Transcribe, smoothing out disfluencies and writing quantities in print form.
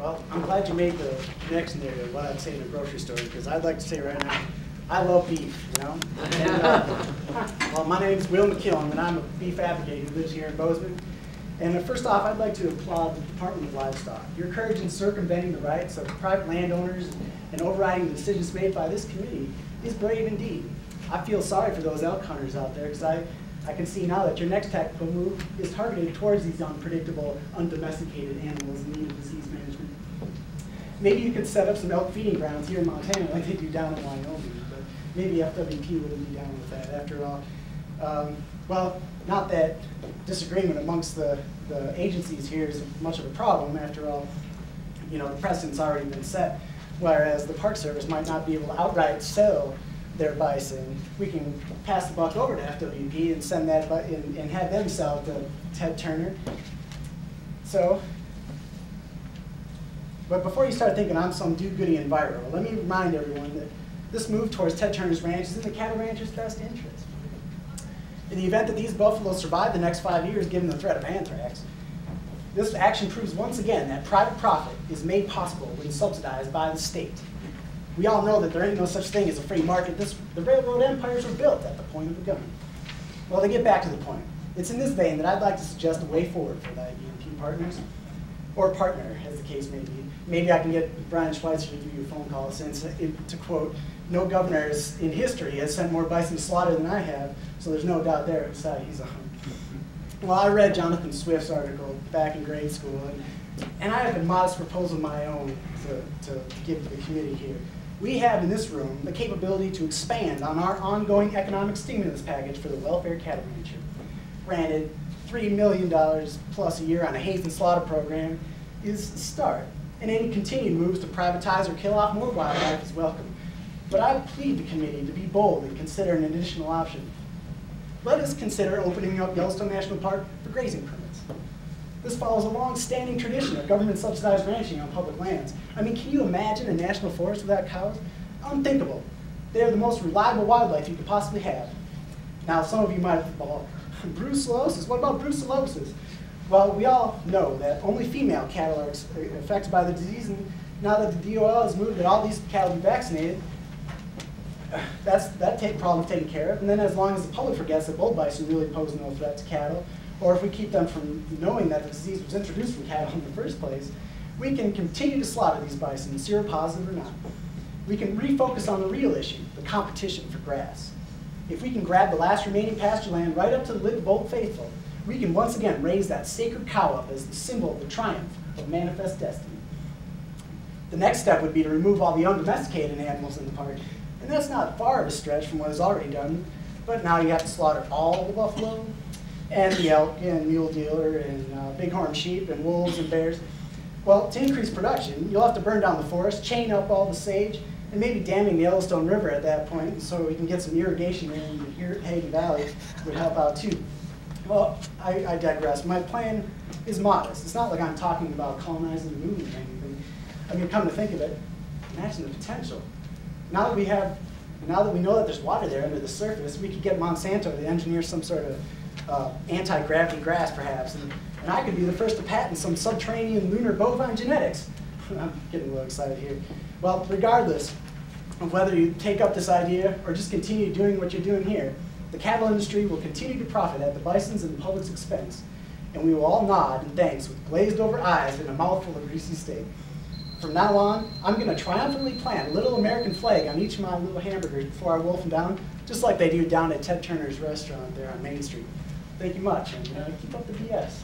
Well, I'm glad you made the connection there to what I'd say in a grocery store, because I'd like to say right now, I love beef, you know? And, well, my name's Will McKillum, and I'm a beef advocate who lives here in Bozeman. And first off, I'd like to applaud the Department of Livestock. Your courage in circumventing the rights of private landowners and overriding the decisions made by this committee is brave indeed. I feel sorry for those elk hunters out there, because I can see now that your next tactical move is targeted towards these unpredictable, undomesticated animals in need of disease management. Maybe you could set up some elk feeding grounds here in Montana like they do down in Wyoming, but maybe FWP wouldn't be down with that after all. Well, not that disagreement amongst the agencies here is much of a problem. After all, you know, the precedent's already been set, whereas the Park Service might not be able to outright sell their bison. We can pass the buck over to FWP and send that and have them sell it to Ted Turner. So, but before you start thinking I'm some do-goody enviro, let me remind everyone that this move towards Ted Turner's ranch is in the cattle rancher's best interest. In the event that these buffaloes survive the next 5 years, given the threat of anthrax, this action proves once again that private profit is made possible when subsidized by the state. We all know that there ain't no such thing as a free market. The railroad empires were built at the point of the gun. Well, to get back to the point, it's in this vein that I'd like to suggest a way forward for the IBMP partners, or partner, as the case may be. Maybe I can get Brian Schweitzer to give you a phone call, since, to quote, no governor in history has sent more bison to slaughter than I have, so there's no doubt there. Besides, he's a hunk. Well, I read Jonathan Swift's article back in grade school, and I have a modest proposal of my own to give to the committee here. We have in this room the capability to expand on our ongoing economic stimulus package for the welfare cattle rancher. Granted, $3 million plus a year on a haze and slaughter program is a start, and any continued moves to privatize or kill off more wildlife is welcome. But I plead the committee to be bold and consider an additional option. Let us consider opening up Yellowstone National Park for grazing permits. This follows a long-standing tradition of government-subsidized ranching on public lands. I mean, can you imagine a national forest without cows? Unthinkable. They are the most reliable wildlife you could possibly have. Now, some of you might have thought, brucellosis? What about brucellosis? Well, we all know that only female cattle are affected by the disease, and now that the DOL has moved that all these cattle be vaccinated, that problem's taken care of. And then as long as the public forgets that bull bison really pose no threat to cattle, or if we keep them from knowing that the disease was introduced from cattle in the first place, we can continue to slaughter these bison, seropositive or not. We can refocus on the real issue, the competition for grass. If we can grab the last remaining pasture land right up to the Live Bold faithful, we can once again raise that sacred cow up as the symbol of the triumph of manifest destiny. The next step would be to remove all the undomesticated animals in the park. And that's not far of a stretch from what is already done, but now you have to slaughter all the buffalo, and the elk, and mule deer, and bighorn sheep, and wolves, and bears. Well, to increase production, you'll have to burn down the forest, chain up all the sage, and maybe damming the Yellowstone River at that point, so we can get some irrigation there in the Hayden Valley would help out too. Well, I digress. My plan is modest. It's not like I'm talking about colonizing the moon or anything. I mean, come to think of it, imagine the potential. Now that we know that there's water there under the surface, we could get Monsanto to engineer some sort of anti-gravity grass, perhaps, and I could be the first to patent some subterranean lunar bovine genetics. I'm getting a little excited here. Well, regardless of whether you take up this idea or just continue doing what you're doing here, the cattle industry will continue to profit at the bison's and the public's expense, and we will all nod in thanks with glazed over eyes and a mouthful of greasy steak. From now on, I'm going to triumphantly plant a little American flag on each of my little hamburgers before I wolf them down, just like they do down at Ted Turner's restaurant there on Main Street. Thank you much, and keep up the BS.